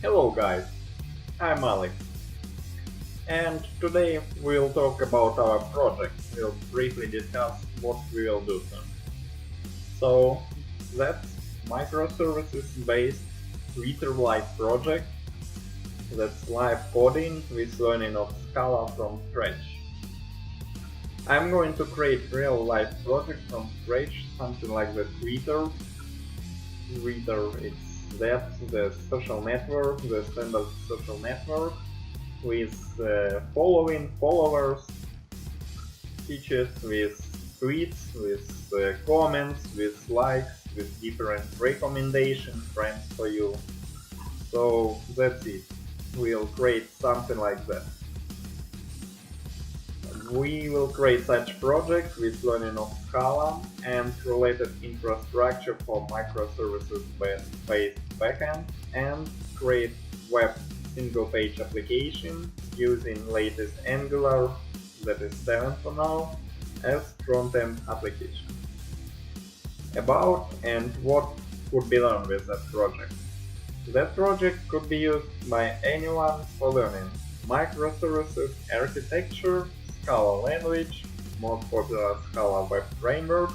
Hello guys, I'm Alex, and today we'll talk about our project. We'll briefly discuss what we will do soon. So that's microservices based Twitter Live project. That's live coding with learning of Scala from scratch. I'm going to create real life project from scratch, something like the Twitter. Twitter, it's the social network, the standard social network with following followers, features with tweets, with comments, with likes, with different recommendation friends for you. So that's it. We'll create something like that. We will create such project with learning of Scala and related infrastructure for microservices based backend and create web single page application using latest Angular, that is 7 for now, as front-end application. About and what could be learned with that project. That project could be used by anyone for learning microservices architecture, Scala language, most popular Scala web framework.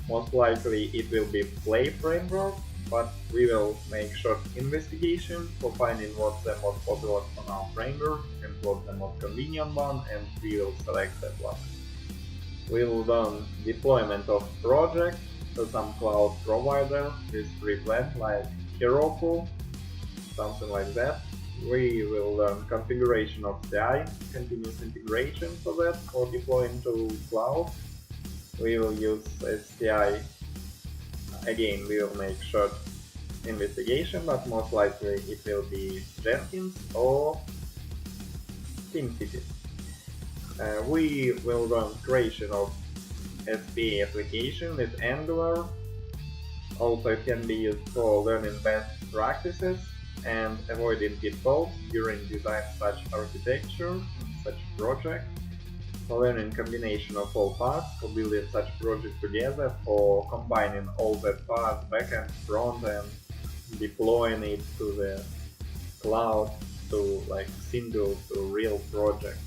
Most likely it will be Play framework, but we will make short investigation for finding what's the most popular on our framework and what's the most convenient one, and we will select that one. We will run deployment of project to some cloud provider with free plan like Heroku, something like that. We will learn configuration of CI, continuous integration for that, for deploying to cloud. We will use SCI. Again, we will make short investigation, but most likely it will be Jenkins or TeamCity. We will run creation of SPA application with Angular. Also, it can be used for learning best practices and avoiding pitfalls during design such architecture and such project. For learning combination of all parts, for building such project together, for combining all the parts, backend, front end, deploying it to the cloud, to like single to real project.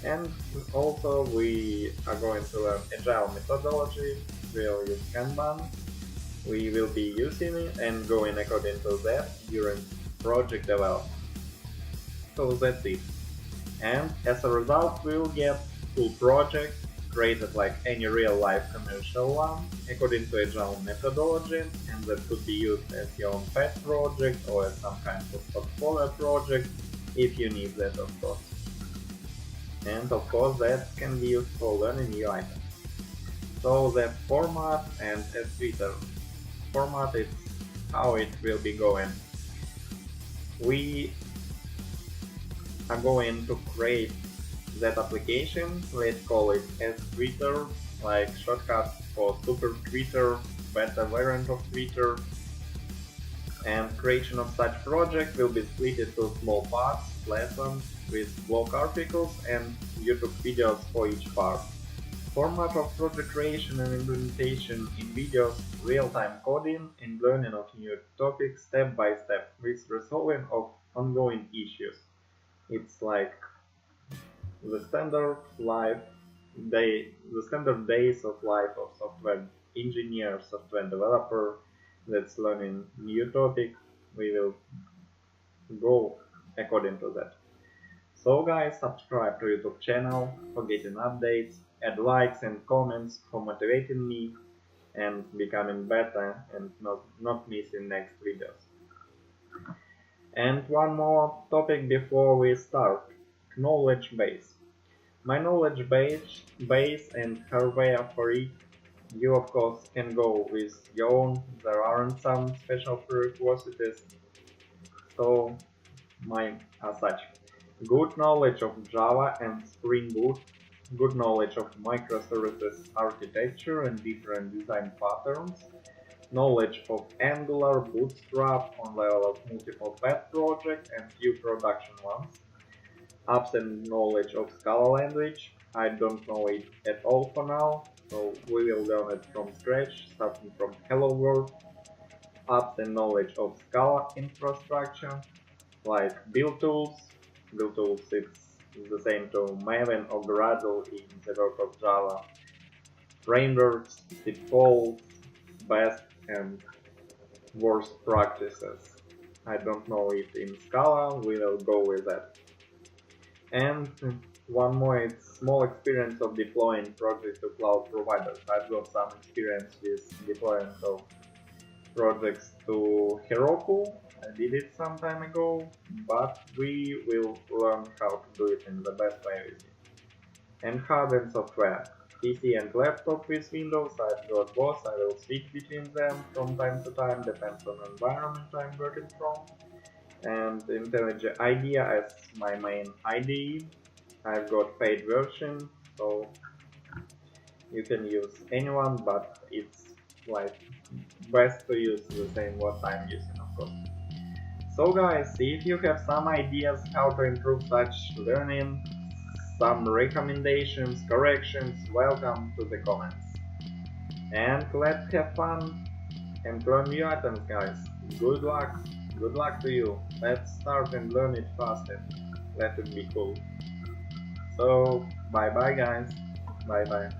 And also we are going to learn agile methodology. We'll use Kanban. We will be using it and going according to that during project development. So that's it. And as a result, we will get full project created like any real life commercial one according to agile methodology, and that could be used as your own pet project or as some kind of portfolio project if you need that, of course. And of course that can be used for learning new items. So the format and as Twitter format is how it will be going. We are going to create that application, let's call it as Twitter, like shortcut for Super Twitter, beta variant of Twitter, and creation of such project will be split into small parts, lessons with blog articles and YouTube videos for each part. Format of project creation and implementation in videos, real-time coding and learning of new topics step by step with resolving of ongoing issues. It's like the standard life the standard days of life of software engineer, software developer that's learning new topic. We will go according to that. So guys, subscribe to YouTube channel for getting updates, add likes and comments for motivating me and becoming better and not missing next videos. And one more topic before we start. Knowledge base. My knowledge base and hardware for it. You of course can go with your own. There aren't some special prerequisites. So mine are such. Good knowledge of Java and Spring Boot, good knowledge of microservices architecture and different design patterns, knowledge of Angular, Bootstrap on level of multiple pet projects and few production ones, absent knowledge of Scala language. I don't know it at all for now, so we will learn it from scratch, starting from Hello World. Absent knowledge of Scala infrastructure, like build tools. Build tools it's the same to Maven or Gradle in the world of Java. Frameworks, defaults, best and worst practices. I don't know it in Scala, we will go with that. And one more, it's small experience of deploying projects to cloud providers. I've got some experience with deploying of projects to Heroku. I did it some time ago, but we will learn how to do it in the best way with it. And hardware and software. PC and laptop with Windows, I've got both, I will switch between them from time to time, depends on the environment I'm working from. And IntelliJ IDEA as my main IDE. I've got paid version, so you can use anyone, but it's like best to use the same what I'm using, of course. So guys, if you have some ideas how to improve such learning, some recommendations, corrections, welcome to the comments. And let's have fun and learn new items, guys. Good luck to you. Let's start and learn it faster. Let it be cool. So bye bye guys, bye bye.